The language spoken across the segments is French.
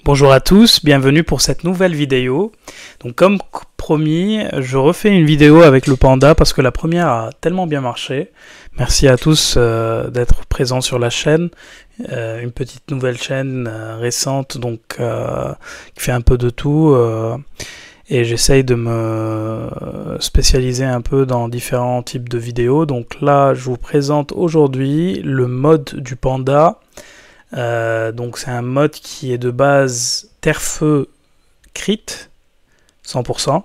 Bonjour à tous, bienvenue pour cette nouvelle vidéo. Donc comme promis, je refais une vidéo avec le panda parce que la première a tellement bien marché. Merci à tous d'être présents sur la chaîne. Une petite nouvelle chaîne récente donc qui fait un peu de tout et j'essaye de me spécialiser un peu dans différents types de vidéos. Donc là, je vous présente aujourd'hui le mode du panda. Donc c'est un mode qui est de base terre-feu crit 100%,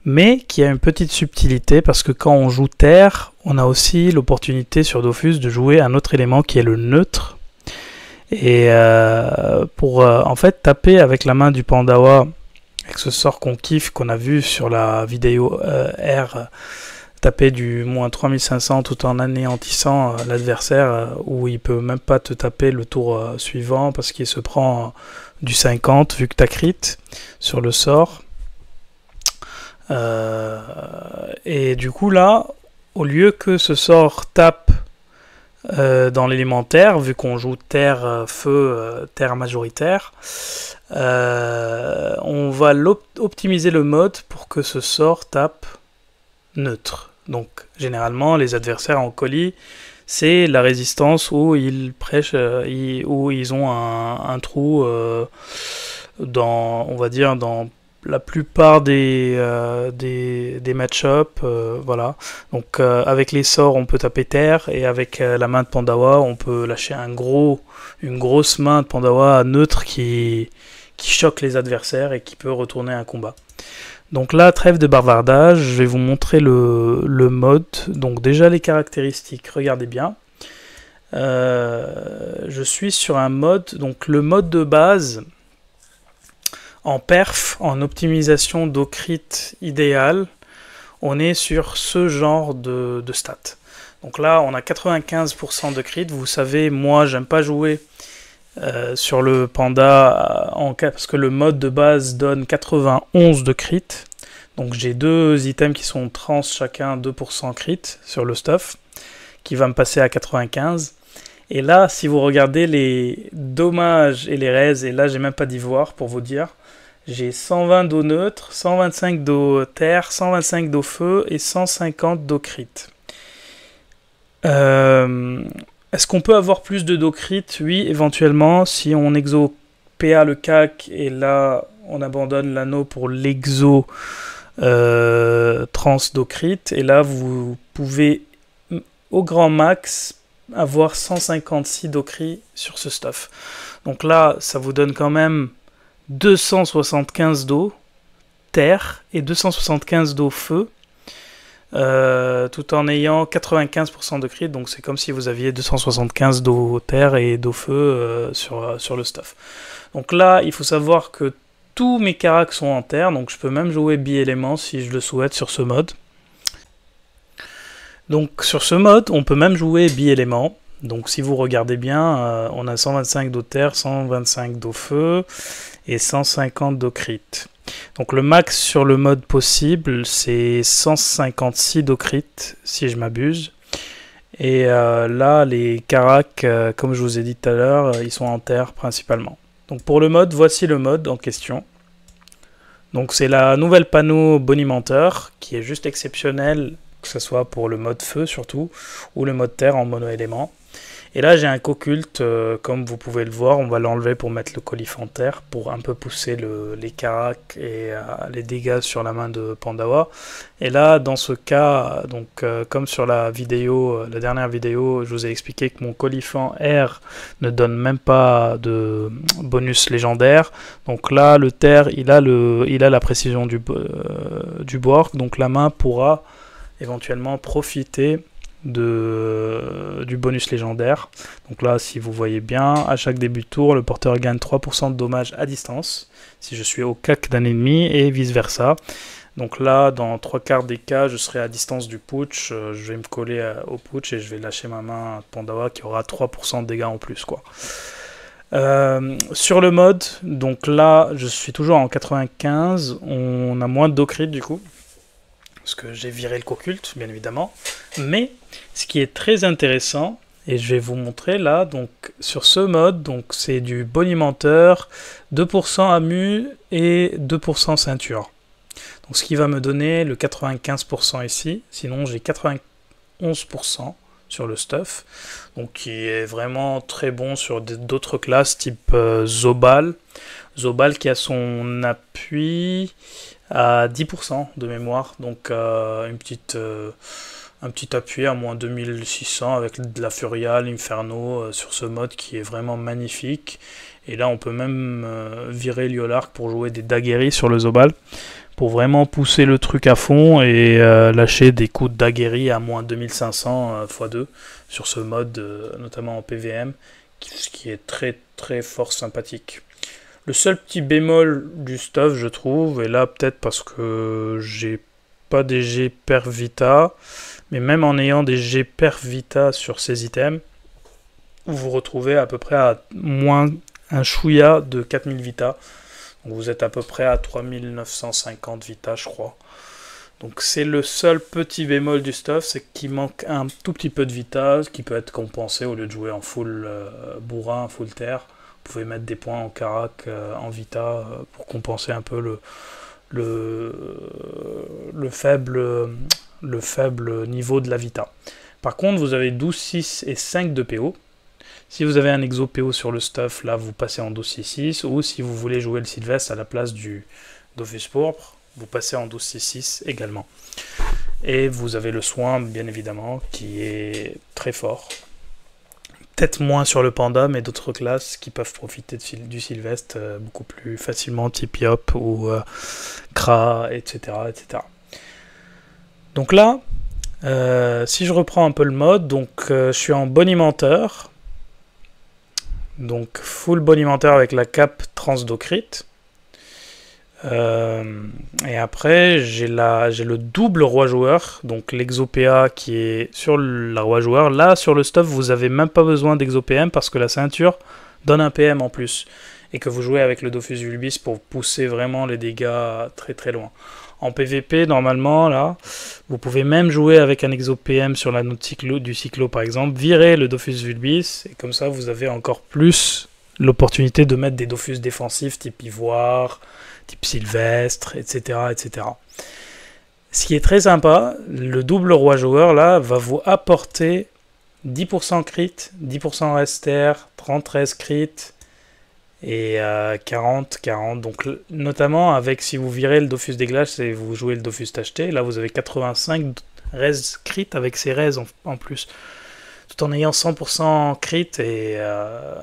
mais qui a une petite subtilité parce que quand on joue terre, on a aussi l'opportunité sur Dofus de jouer un autre élément qui est le neutre. Et pour en fait taper avec la main du Pandawa, avec ce sort qu'on kiffe, qu'on a vu sur la vidéo R, taper du moins 3500 tout en anéantissant l'adversaire où il peut même pas te taper le tour suivant parce qu'il se prend du 50 vu que tu as crit sur le sort. Et du coup là, au lieu que ce sort tape dans l'élémentaire, vu qu'on joue terre, feu, terre majoritaire, on va optimiser le mode pour que ce sort tape neutre. Donc généralement les adversaires en colis, c'est la résistance où ils prêchent, où ils ont un trou dans, on va dire, dans la plupart des match-up, voilà. Donc avec les sorts on peut taper terre et avec la main de Pandawa on peut lâcher une grosse main de Pandawa neutre qui choque les adversaires et qui peut retourner un combat. Donc là, trêve de bavardage, je vais vous montrer le mode. Donc déjà les caractéristiques, regardez bien. Je suis sur un mode, donc le mode de base en perf, en optimisation d'O-crit idéal, on est sur ce genre de stats. Donc là, on a 95% de crit. Vous savez, moi, j'aime pas jouer sur le panda parce que le mode de base donne 91 de crit. Donc j'ai deux items qui sont trans chacun 2% crit sur le stuff qui va me passer à 95. Et là, si vous regardez les dommages et les raises, et là j'ai même pas d'ivoire pour vous dire, j'ai 120 d'eau neutre, 125 d'eau terre, 125 d'eau feu et 150 d'eau crit. Est-ce qu'on peut avoir plus de do crit? Oui, éventuellement, si on exo PA le CAC et là on abandonne l'anneau pour l'exo trans do crit. Et là vous pouvez au grand max avoir 156 do crit sur ce stuff. Donc là ça vous donne quand même 275 d'eau terre et 275 d'eau feu. Tout en ayant 95% de crit, donc c'est comme si vous aviez 275 d'eau terre et d'eau feu sur le stuff. Donc là, il faut savoir que tous mes caracs sont en terre, donc je peux même jouer bi-élément si je le souhaite sur ce mode. Donc sur ce mode, on peut même jouer bi-élément. Donc si vous regardez bien, on a 125 d'eau terre, 125 d'eau feu et 150 d'eau crit. Donc le max sur le mode possible, c'est 156 d'eau crit, si je m'abuse. Et là, les caracs, comme je vous ai dit tout à l'heure, ils sont en terre principalement. Donc pour le mode, voici le mode en question. Donc c'est la nouvelle panneau bonimenteur, qui est juste exceptionnelle, que ce soit pour le mode feu surtout, ou le mode terre en mono-élément. Et là j'ai un co-culte, comme vous pouvez le voir, on va l'enlever pour mettre le colif en terre, pour un peu pousser les caracs et les dégâts sur la main de Pandawa. Et là dans ce cas, donc comme sur la dernière vidéo, je vous ai expliqué que mon colifant R ne donne même pas de bonus légendaire. Donc là le terre, il a la précision du Borg, donc la main pourra éventuellement profiter du bonus légendaire. Donc là si vous voyez bien, à chaque début de tour le porteur gagne 3% de dommages à distance si je suis au cac d'un ennemi et vice versa. Donc là dans 3/4 des cas je serai à distance du putsch, je vais me coller au putsch et je vais lâcher ma main à Pandawa qui aura 3% de dégâts en plus quoi. Sur le mode, donc là je suis toujours en 95, on a moins de do crit du coup parce que j'ai viré le co-culte bien évidemment, mais ce qui est très intéressant Et je vais vous montrer là, donc sur ce mode, donc c'est du bonimenteur, 2% amu et 2% ceinture. Donc ce qui va me donner le 95% ici, sinon j'ai 91% sur le stuff, donc qui est vraiment très bon sur d'autres classes type Zobal. Zobal qui a son appui à 10% de mémoire, donc un petit appui à moins 2600 avec de la Furia, l'Inferno sur ce mode qui est vraiment magnifique. Et là on peut même virer l'Yolark pour jouer des Daguerri sur le Zobal, pour vraiment pousser le truc à fond et lâcher des coups de Daguerri à moins 2500 x2 sur ce mode, notamment en PVM, qui est très très fort sympathique. Le seul petit bémol du stuff, je trouve, et là peut-être parce que j'ai pas des G perf vita, mais même en ayant des G perf vita sur ces items, vous vous retrouvez à peu près à moins un chouïa de 4000 vita. Donc vous êtes à peu près à 3950 vita, je crois. Donc c'est le seul petit bémol du stuff, c'est qu'il manque un tout petit peu de vita, qui peut être compensé au lieu de jouer en full bourrin, full terre. Vous pouvez mettre des points en carac, en vita, pour compenser un peu le faible niveau de la vita. Par contre, vous avez 12, 6 et 5 de PO. Si vous avez un exo PO sur le stuff, là vous passez en 12-6-6, ou si vous voulez jouer le Sylvestre à la place du Dofus Pourpre, vous passez en 12-6-6 également. Et vous avez le soin, bien évidemment, qui est très fort. Peut-être moins sur le Panda, mais d'autres classes qui peuvent profiter du Sylvestre beaucoup plus facilement, type Yop ou Kra, etc., etc. Donc là, si je reprends un peu le mode, donc je suis en bonimenteur. Donc full bonimenteur avec la cape transdocryte. Et après j'ai le double roi joueur, donc l'exo-PA qui est sur la roi joueur. Là sur le stuff vous avez même pas besoin d'exo-PM parce que la ceinture donne un PM en plus. Et que vous jouez avec le Dofus Vulbis pour pousser vraiment les dégâts très très loin. En PVP, normalement, là, vous pouvez même jouer avec un exo-PM sur la note du cyclo, par exemple, virer le Dofus Vulbis, et comme ça, vous avez encore plus l'opportunité de mettre des Dofus défensifs type Ivoire, type Sylvestre, etc., etc. Ce qui est très sympa, le double roi joueur, là, va vous apporter 10% crit, 10% rester, 33 crit, et 40, donc notamment avec si vous virez le Dofus des glaces et vous jouez le Dofus tacheté, là vous avez 85 res crit avec ses res en plus, tout en ayant 100% crit et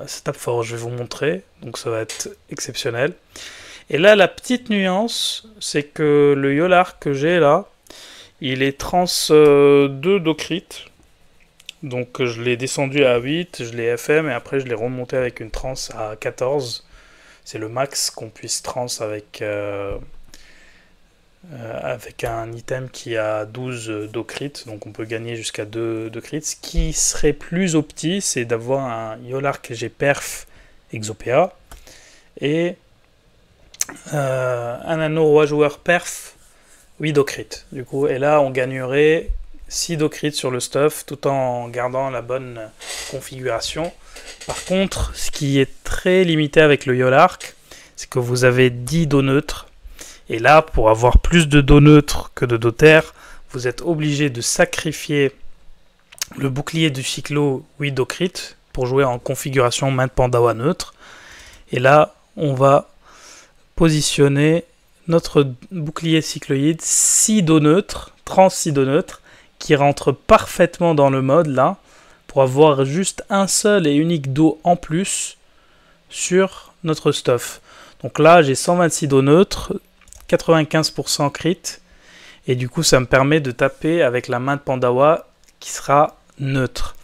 ça tape fort, je vais vous montrer, donc ça va être exceptionnel. Et là la petite nuance, c'est que le Yolark que j'ai là, il est trans 2 do crit. Donc je l'ai descendu à 8, je l'ai FM et après je l'ai remonté avec une trans à 14. C'est le max qu'on puisse trans avec un item qui a 12 do crit, donc on peut gagner jusqu'à 2 de crit. Ce qui serait plus opti, c'est d'avoir un Yolark G perf exo-PA et un anneau roi joueur perf 8 do crit. Du coup, et là on gagnerait 6 do crit sur le stuff tout en gardant la bonne configuration. Par contre, ce qui est très limité avec le Yolark, c'est que vous avez 10 dos neutres. Et là, pour avoir plus de dos neutres que de dos terre, vous êtes obligé de sacrifier le bouclier du cyclo 8 do crit pour jouer en configuration main de Pandawa neutre. Et là, on va positionner notre bouclier cycloïde 6 dos neutres, trans 6 dos neutres, qui rentre parfaitement dans le mode là, pour avoir juste un seul et unique dos en plus sur notre stuff. Donc là j'ai 126 dos neutres, 95% crit, et du coup ça me permet de taper avec la main de Pandawa qui sera neutre.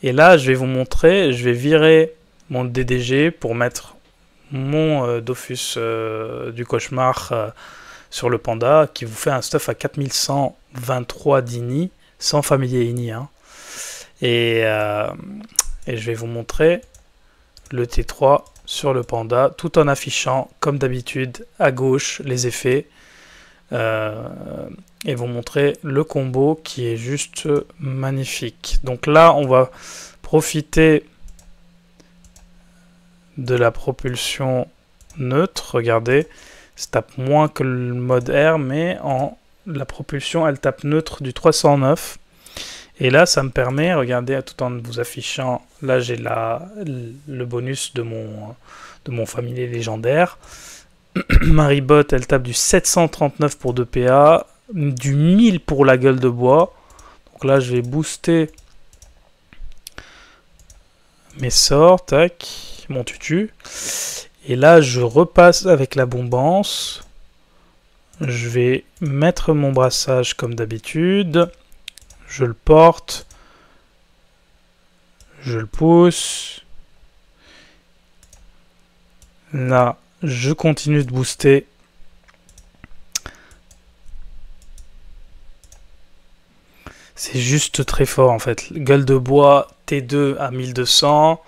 Et là je vais vous montrer, je vais virer mon DDG pour mettre mon Dofus du cauchemar sur le panda, qui vous fait un stuff à 4123 d'INI, sans familier INI. Hein. Et je vais vous montrer le T3 sur le panda, tout en affichant, comme d'habitude, à gauche, les effets. Et vous montrer le combo qui est juste magnifique. Donc là, on va profiter de la propulsion neutre. Regardez, ça tape moins que le mode air, mais la propulsion, elle tape neutre du 309. Et là, ça me permet, regardez, tout en vous affichant, là j'ai le bonus de mon familier légendaire. Ma Ribot, elle tape du 739 pour 2 PA, du 1000 pour la gueule de bois. Donc là, je vais booster mes sorts, tac, mon tutu. Et là, je repasse avec la bombance. Je vais mettre mon brassage comme d'habitude. Je le porte. Je le pousse. Là, je continue de booster. C'est juste très fort en fait. Gueule de bois T2 à 1200.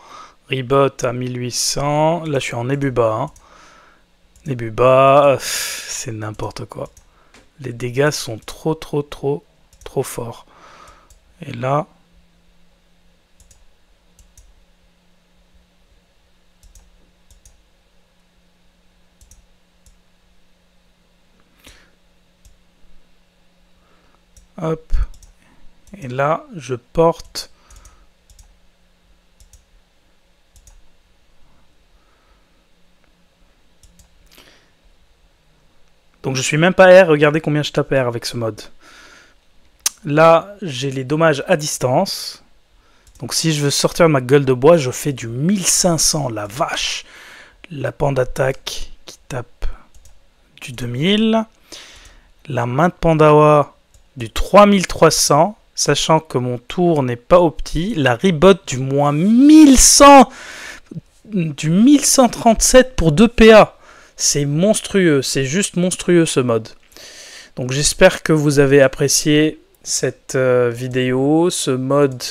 Ribot à 1800. Là, je suis en Nebuba. Hein. Nebuba, c'est n'importe quoi. Les dégâts sont trop forts. Et là... Hop. Et là, je porte... Donc je suis même pas R, regardez combien je tape R avec ce mode. Là, j'ai les dommages à distance. Donc si je veux sortir ma gueule de bois, je fais du 1500, la vache. La pan d'attaque qui tape du 2000. La main de Pandawa du 3300, sachant que mon tour n'est pas opti. La Ribot du moins 1100, du 1137 pour 2 PA. C'est monstrueux, c'est juste monstrueux ce mode. Donc j'espère que vous avez apprécié cette vidéo, ce mode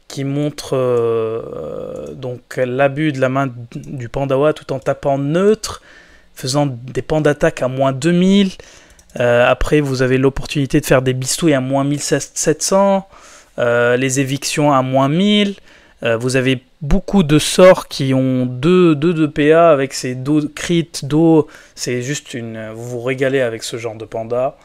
qui montre donc l'abus de la main du Pandawa tout en tapant neutre, faisant des pans d'attaque à moins 2000. Après vous avez l'opportunité de faire des bistouilles à moins 1700, les évictions à moins 1000. Vous avez beaucoup de sorts qui ont 2 PA avec ces 2 crits d'eau. C'est juste vous vous régalez avec ce genre de panda.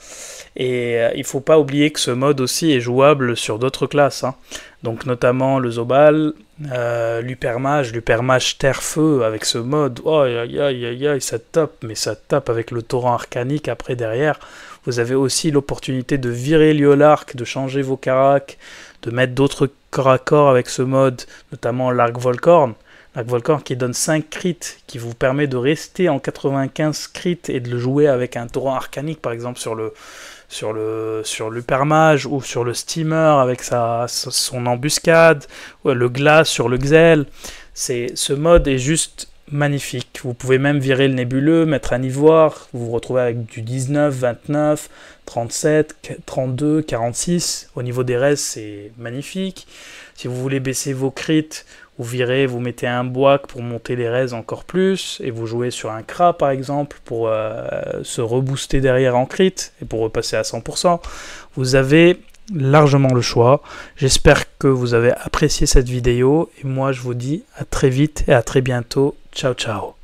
Et il faut pas oublier que ce mode aussi est jouable sur d'autres classes. Hein. Donc notamment le Zobal, l'Hypermage Terre-Feu avec ce mode. Oh aïe aïe aïe aïe, ça tape, mais ça tape avec le torrent arcanique après derrière. Vous avez aussi l'opportunité de virer l'Iolarc, de changer vos caracs, de mettre d'autres corps à corps avec ce mode, notamment l'Arc Volcorn. L'Arc Volcorn qui donne 5 crits, qui vous permet de rester en 95 crits et de le jouer avec un torrent arcanique, par exemple sur l'Hypermage ou sur le Steamer avec son embuscade, ou le Glace sur le Xel. Ce mode est juste magnifique. Vous pouvez même virer le nébuleux, mettre un ivoire, vous vous retrouvez avec du 19, 29, 37, 32, 46. Au niveau des res, c'est magnifique. Si vous voulez baisser vos crits, vous virez, vous mettez un boac pour monter les res encore plus, et vous jouez sur un Kra par exemple pour se rebooster derrière en crit et pour repasser à 100%. Vous avez largement le choix. J'espère que vous avez apprécié cette vidéo et moi je vous dis à très vite et à très bientôt. Ciao ciao.